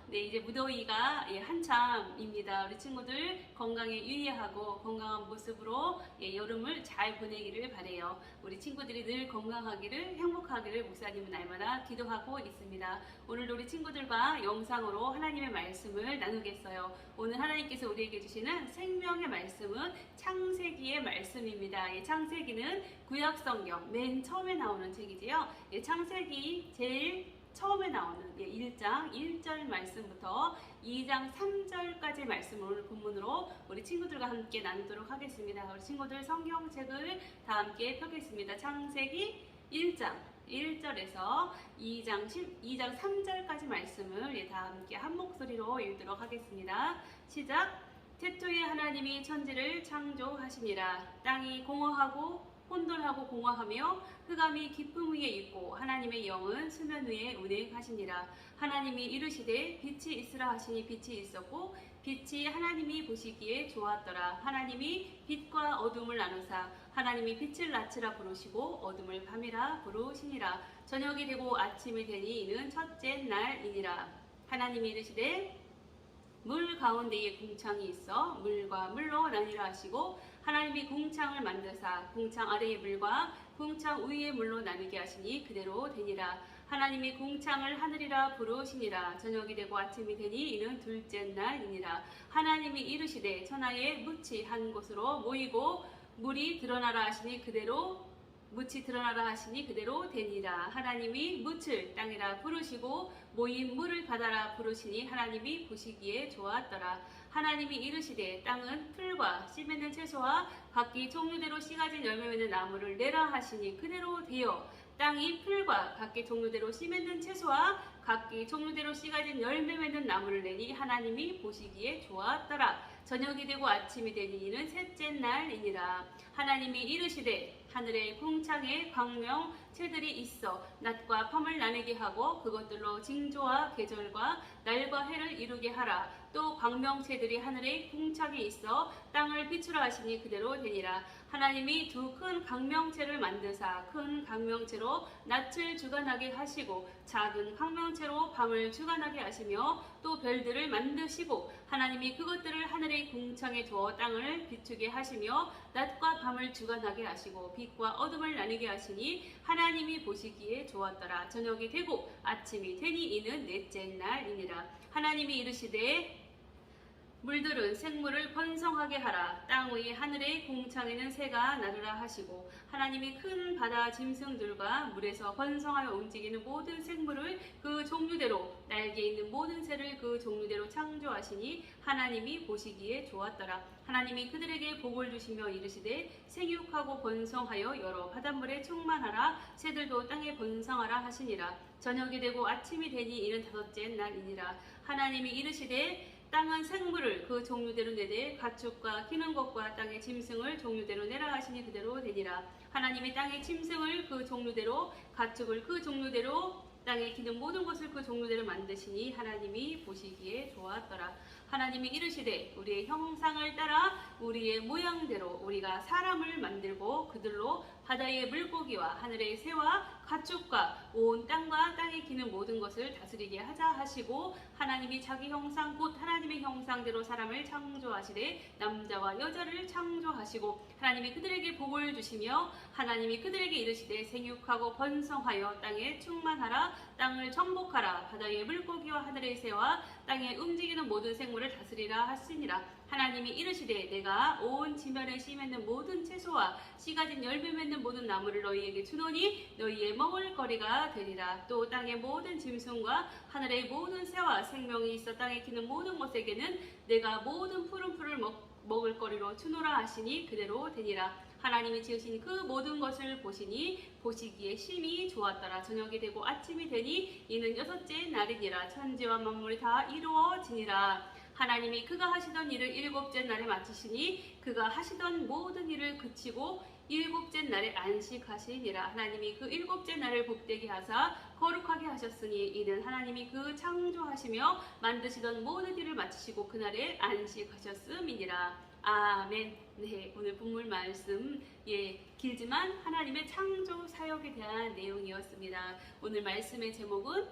네, 이제 무더위가 한참입니다. 우리 친구들 건강에 유의하고 건강한 모습으로 여름을 잘 보내기를 바래요. 우리 친구들이 늘 건강하기를, 행복하기를 목사님은 날마다 기도하고 있습니다. 오늘도 우리 친구들과 영상으로 하나님의 말씀을 나누겠어요. 오늘 하나님께서 우리에게 주시는 생명의 말씀은 창세기의 말씀입니다. 창세기는 구약성경 맨 처음에 나오는 책이지요. 창세기 제일 처음에 나오는 1장 1절 말씀부터 2장 3절까지 말씀을 오늘 본문으로 우리 친구들과 함께 나누도록 하겠습니다. 우리 친구들 성경책을 다 함께 펴겠습니다. 창세기 1장 1절에서 2장 3절까지 말씀을 다 함께 한 목소리로 읽도록 하겠습니다. 시작! 태초에 하나님이 천지를 창조하시니라. 땅이 공허하고 혼돈하고 공허하며 흑암이 깊음 위에 있고 하나님의 영은 수면 위에 운행하시니라. 하나님이 이르시되 빛이 있으라 하시니 빛이 있었고 빛이 하나님이 보시기에 좋았더라. 하나님이 빛과 어둠을 나누사 하나님이 빛을 낮이라 부르시고 어둠을 밤이라 부르시니라. 저녁이 되고 아침이 되니 이는 첫째 날이니라. 하나님이 이르시되 물 가운데에 궁창이 있어 물과 물로 나뉘라 하시고 하나님이 궁창을 만드사 궁창 아래의 물과 궁창 위의 물로 나누게 하시니 그대로 되니라. 하나님이 궁창을 하늘이라 부르시니라. 저녁이 되고 아침이 되니 이는 둘째 날이니라. 하나님이 이르시되 천하에 묻이 한 곳으로 모이고 물이 드러나라 하시니 그대로 묻이 드러나라 하시니 그대로 되니라. 하나님이 묻을 땅이라 부르시고 모인 물을 바다라 부르시니 하나님이 보시기에 좋았더라. 하나님이 이르시되 땅은 풀과 씨 맺는 채소와 각기 종류대로 씨 가진 열매 맺는 나무를 내라 하시니 그대로 되어 땅이 풀과 각기 종류대로 씨 맺는 채소와 각기 종류대로 씨 가진 열매 맺는 나무를 내니 하나님이 보시기에 좋았더라. 저녁이 되고 아침이 되니 이는 셋째 날이니라. 하나님이 이르시되 하늘의 궁창에 광명체들이 있어 낮과 밤을 나누게 하고 그것들로 징조와 계절과 날과 해를 이루게 하라. 또 광명체들이 하늘의 궁창에 있어 땅을 비추라 하시니 그대로 되니라. 하나님이 두 큰 광명체를 만드사 큰 광명체로 낮을 주관하게 하시고 작은 광명체로 밤을 주관하게 하시며 또 별들을 만드시고 하나님이 그것들을 하늘의 궁창에 두어 땅을 비추게 하시며 낮과 밤을 주관하게 하시고 빛과 어둠을 나누게 하시니 하나님이 보시기에 좋았더라. 저녁이 되고 아침이 되니 이는 넷째 날이니라. 하나님이 이르시되 물들은 생물을 번성하게 하라. 땅 위에 하늘의 공창에는 새가 나르라 하시고 하나님이 큰 바다 짐승들과 물에서 번성하여 움직이는 모든 생물을 그 종류대로 날개 있는 모든 새를 그 종류대로 창조하시니 하나님이 보시기에 좋았더라. 하나님이 그들에게 복을 주시며 이르시되 생육하고 번성하여 여러 바닷물에 충만하라. 새들도 땅에 번성하라 하시니라. 저녁이 되고 아침이 되니 이는 다섯째 날이니라. 하나님이 이르시되 땅은 생물을 그 종류대로 내되 가축과 기는 것과 땅의 짐승을 종류대로 내라 하시니 그대로 되니라. 하나님이 땅의 짐승을 그 종류대로 가축을 그 종류대로 땅에 기는 모든 것을 그 종류대로 만드시니 하나님이 보시기에 좋았더라. 하나님이 이르시되 우리의 형상을 따라 우리의 모양대로 우리가 사람을 만들고 그들로 바다의 물고기와 하늘의 새와 가축과 온 땅과 땅에 기는 모든 것을 다스리게 하자 하시고 하나님이 자기 형상 곧 하나님의 형상대로 사람을 창조하시되 남자와 여자를 창조하시고 하나님이 그들에게 복을 주시며 하나님이 그들에게 이르시되 생육하고 번성하여 땅에 충만하라. 땅을 정복하라. 바다의 물고기와 하늘의 새와 땅에 움직이는 모든 생물을 다스리라 하시니라. 하나님이 이르시되 내가 온 지면에 씨 맺는 모든 채소와 씨 가진 열매 맺는 모든 나무를 너희에게 주노니 너희의 먹을 거리가 되리라. 또 땅의 모든 짐승과 하늘의 모든 새와 생명이 있어 땅에 기는 모든 것에게는 내가 모든 푸른 풀을 먹을 거리로 주노라 하시니 그대로 되니라. 하나님이 지으신 그 모든 것을 보시니 보시기에 심히 좋았더라. 저녁이 되고 아침이 되니 이는 여섯째 날이니라. 천지와 만물이 다 이루어지니라. 하나님이 그가 하시던 일을 일곱째 날에 마치시니 그가 하시던 모든 일을 그치고 일곱째 날에 안식하시니라. 하나님이 그 일곱째 날을 복되게 하사 거룩하게 하셨으니 이는 하나님이 그 창조하시며 만드시던 모든 일을 마치시고 그날에 안식하셨음이니라. 아멘. 네, 오늘 본문 말씀 길지만 하나님의 창조 사역에 대한 내용이었습니다. 오늘 말씀의 제목은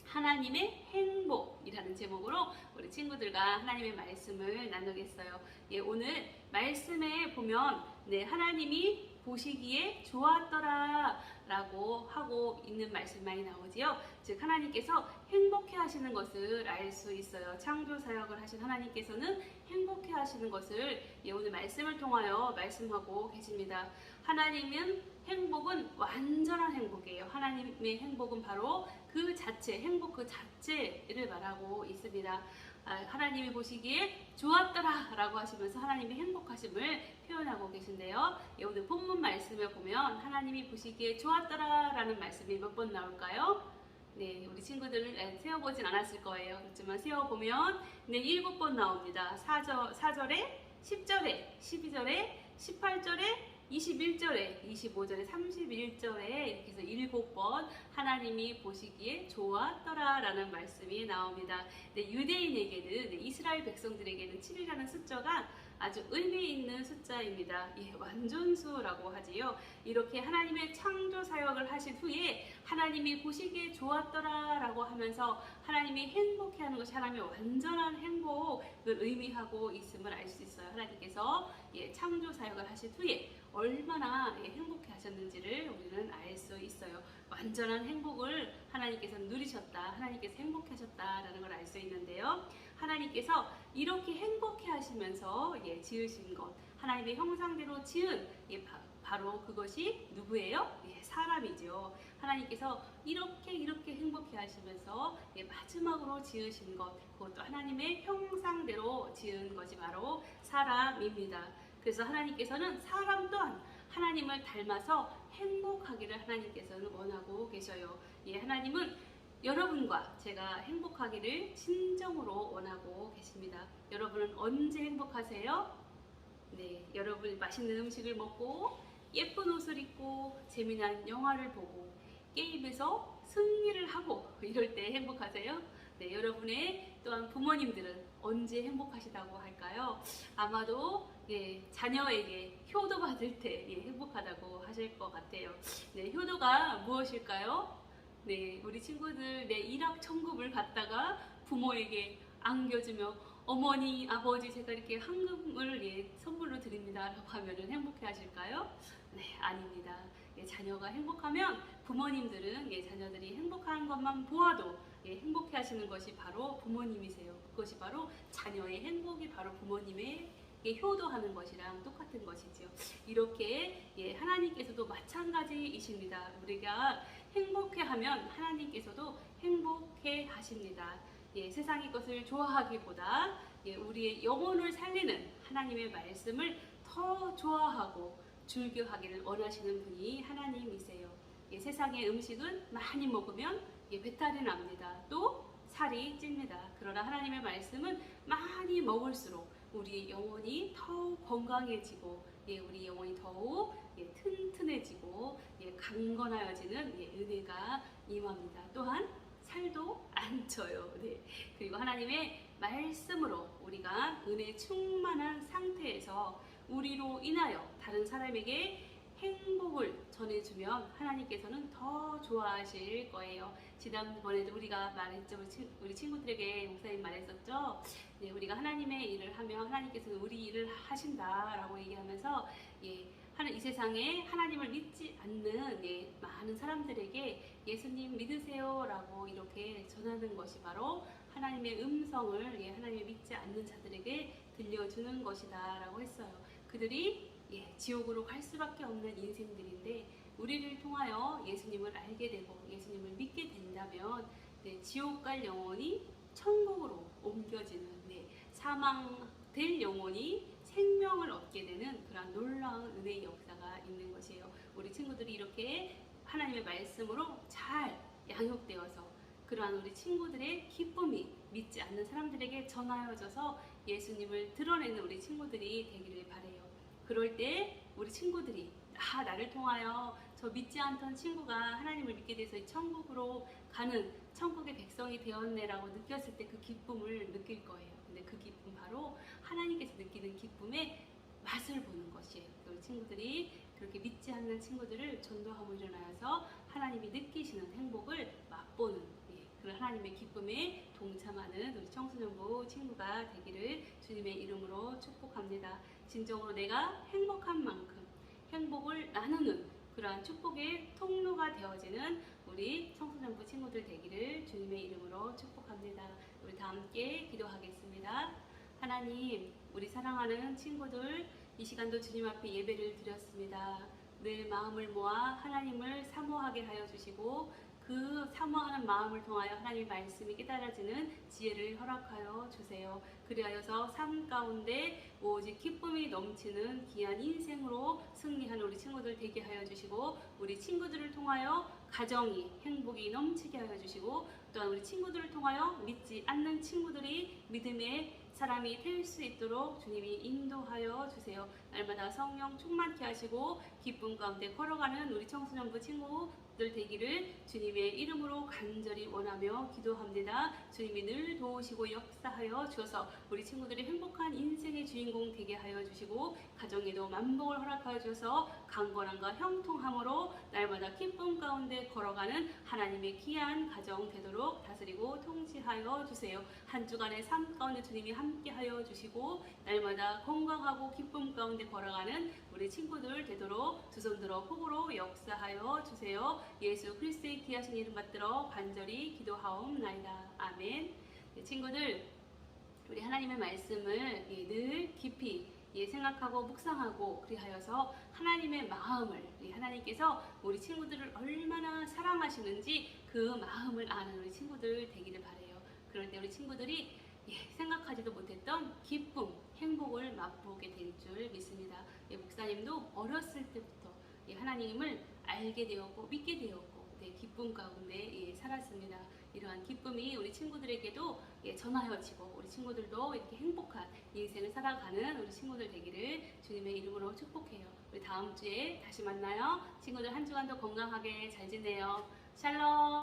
하나님의 행복이라는 제목으로 우리 친구들과 하나님의 말씀을 나누겠어요. 오늘 말씀에 보면 하나님이 보시기에 좋았더라 라고 하고 있는 말씀 많이 나오지요. 즉 하나님께서 행복해 하시는 것을 알 수 있어요. 창조 사역을 하신 하나님께서는 행복해 하시는 것을 오늘 말씀을 통하여 말씀하고 계십니다. 하나님은 행복은 완전한 행복이에요. 하나님의 행복은 바로 그 자체, 행복 그 자체를 말하고 있습니다. 하나님이 보시기에 좋았더라 라고 하시면서 하나님의 행복하심을 표현하고 계신데요. 오늘 본문 말씀을 보면 하나님이 보시기에 좋았더라 라는 말씀이 몇 번 나올까요? 네, 우리 친구들을 세어보진 않았을 거예요. 그렇지만 세어보면 7번 나옵니다. 4절에, 10절에, 12절에, 18절에, 21절에, 25절에, 31절에 이렇게 해서 7번 하나님이 보시기에 좋았더라 라는 말씀이 나옵니다. 유대인에게는, 이스라엘 백성들에게는 7이라는 숫자가 아주 의미 있는 숫자입니다. 완전수라고 하지요. 이렇게 하나님의 창조 사역을 하신 후에 하나님이 보시기에 좋았더라 라고 하면서 하나님이 행복해하는 것이 하나님의 완전한 행복을 의미하고 있음을 알 수 있어요. 하나님께서 창조 사역을 하신 후에 얼마나 행복해 하셨는지를 우리는 알 수 있어요. 완전한 행복을 하나님께서 누리셨다, 하나님께서 행복해 하셨다라는 걸 알 수 있는데요. 하나님께서 이렇게 행복해 하시면서 지으신 것, 하나님의 형상대로 지은 바로 그것이 누구예요? 사람이죠. 하나님께서 이렇게 행복해 하시면서 마지막으로 지으신 것, 그것도 하나님의 형상대로 지은 것이 바로 사람입니다. 그래서 하나님께서는 사람 또한 하나님을 닮아서 행복하기를 하나님께서는 원하고 계셔요. 하나님은 여러분과 제가 행복하기를 진정으로 원하고 계십니다. 여러분은 언제 행복하세요? 네, 여러분 맛있는 음식을 먹고 예쁜 옷을 입고 재미난 영화를 보고 게임에서 승리를 하고 이럴 때 행복하세요? 네, 여러분의 또한 부모님들은 언제 행복하시다고 할까요? 아마도 자녀에게 효도 받을 때 행복하다고 하실 것 같아요. 네, 효도가 무엇일까요? 네, 우리 친구들 일확천금을 갖다가 부모에게 안겨주며 어머니, 아버지 제가 이렇게 황금을 선물로 드립니다 라고 하면 행복해 하실까요? 네, 아닙니다. 자녀가 행복하면 부모님들은 자녀들이 행복한 것만 보아도 행복해 하시는 것이 바로 부모님이세요. 그것이 바로 자녀의 행복이 바로 부모님의 효도하는 것이랑 똑같은 것이지요. 이렇게 하나님께서도 마찬가지이십니다. 우리가 행복해하면 하나님께서도 행복해 하십니다. 세상의 것을 좋아하기보다 우리의 영혼을 살리는 하나님의 말씀을 더 좋아하고 즐겨하기를 원하시는 분이 하나님이세요. 세상의 음식은 많이 먹으면 배탈이 납니다. 또 살이 찝니다. 그러나 하나님의 말씀은 많이 먹을수록 우리 영혼이 더욱 건강해지고 우리 영혼이 더욱 튼튼해지고 강건하여지는 은혜가 임합니다. 또한 살도 안 쪄요. 그리고 하나님의 말씀으로 우리가 은혜 충만한 상태에서 우리로 인하여 다른 사람에게 행복을 전해주면 하나님께서는 더 좋아하실 거예요. 지난번에도 우리가 말했죠. 우리 친구들에게 목사님 말했었죠. 우리가 하나님의 일을 하면 하나님께서는 우리 일을 하신다라고 얘기하면서 이 세상에 하나님을 믿지 않는 많은 사람들에게 예수님 믿으세요 라고 이렇게 전하는 것이 바로 하나님의 음성을 하나님을 믿지 않는 자들에게 들려주는 것이다 라고 했어요. 그들이 지옥으로 갈 수밖에 없는 인생들인데 우리를 통하여 예수님을 알게 되고 예수님을 믿게 된다면 지옥 갈 영혼이 천국으로 옮겨지는 사망될 영혼이 생명을 얻게 되는 그런 놀라운 은혜의 역사가 있는 것이에요. 우리 친구들이 이렇게 하나님의 말씀으로 잘 양육되어서 그러한 우리 친구들의 기쁨이 믿지 않는 사람들에게 전하여져서 예수님을 드러내는 우리 친구들이 되기를 바라요. 그럴 때 우리 친구들이 나를 통하여 저 믿지 않던 친구가 하나님을 믿게 돼서 천국으로 가는 천국의 백성이 되었네라고 느꼈을 때 그 기쁨을 느낄 거예요. 근데 그 기쁨 바로 하나님께서 느끼는 기쁨의 맛을 보는 것이에요. 우리 친구들이 그렇게 믿지 않는 친구들을 전도함으로 인하여서 하나님이 느끼시는 행복을 맛보는 그런 하나님의 기쁨에 동참하는 우리 청소년부 친구가 되기를 주님의 이름으로 축복합니다. 진정으로 내가 행복한 만큼 행복을 나누는 그러한 축복의 통로가 되어지는 우리 청소년부 친구들 되기를 주님의 이름으로 축복합니다. 우리 다 함께 기도하겠습니다. 하나님, 우리 사랑하는 친구들 이 시간도 주님 앞에 예배를 드렸습니다. 늘 마음을 모아 하나님을 사모하게 하여 주시고 그 사모하는 마음을 통하여 하나님의 말씀이 깨달아지는 지혜를 허락하여 주세요. 그리하여서 삶 가운데 오직 기쁨이 넘치는 귀한 인생으로 승리하는 우리 친구들 되게 하여 주시고 우리 친구들을 통하여 가정이 행복이 넘치게 하여 주시고 또한 우리 친구들을 통하여 믿지 않는 친구들이 믿음의 사람이 될 수 있도록 주님이 인도하여 주세요. 날마다 성령 충만케 하시고 기쁨 가운데 걸어가는 우리 청소년부 친구들 되기를 주님의 이름으로 간절히 원하며 기도합니다. 주님이 늘 도우시고 역사하여 주셔서 우리 친구들이 행복한 인생의 주인공 되게 하여 주시고 가정에도 만복을 허락하여 주셔서 강건함과 형통함으로 날마다 기쁨 가운데 걸어가는 하나님의 귀한 가정 되도록 다스리고 통치하여 주세요. 한 주간의 삶 가운데 주님이 함께하여 주시고 날마다 건강하고 기쁨 가운데 걸어가는 우리 친구들 되도록 두 손 들어 복으로 역사하여 주세요. 예수 그리스도의 귀하신 이름 받들어 간절히 기도하옵나이다. 아멘. 친구들, 우리 하나님의 말씀을 늘 깊이 생각하고 묵상하고 그리하여서 하나님의 마음을 하나님께서 우리 친구들을 얼마나 사랑하시는지 그 마음을 아는 우리 친구들 되기를 바라요. 그럴 때 우리 친구들이 생각하지도 못했던 기쁨, 행복을 맛보게 될 줄 믿습니다. 목사님도 어렸을 때부터 하나님을 알게 되었고 믿게 되었고 기쁨 가운데 살았습니다. 이러한 기쁨이 우리 친구들에게도 전하여지고 우리 친구들도 이렇게 행복한 인생을 살아가는 우리 친구들 되기를 주님의 이름으로 축복해요. 우리 다음 주에 다시 만나요. 친구들 한 주간도 건강하게 잘 지내요. 샬롬.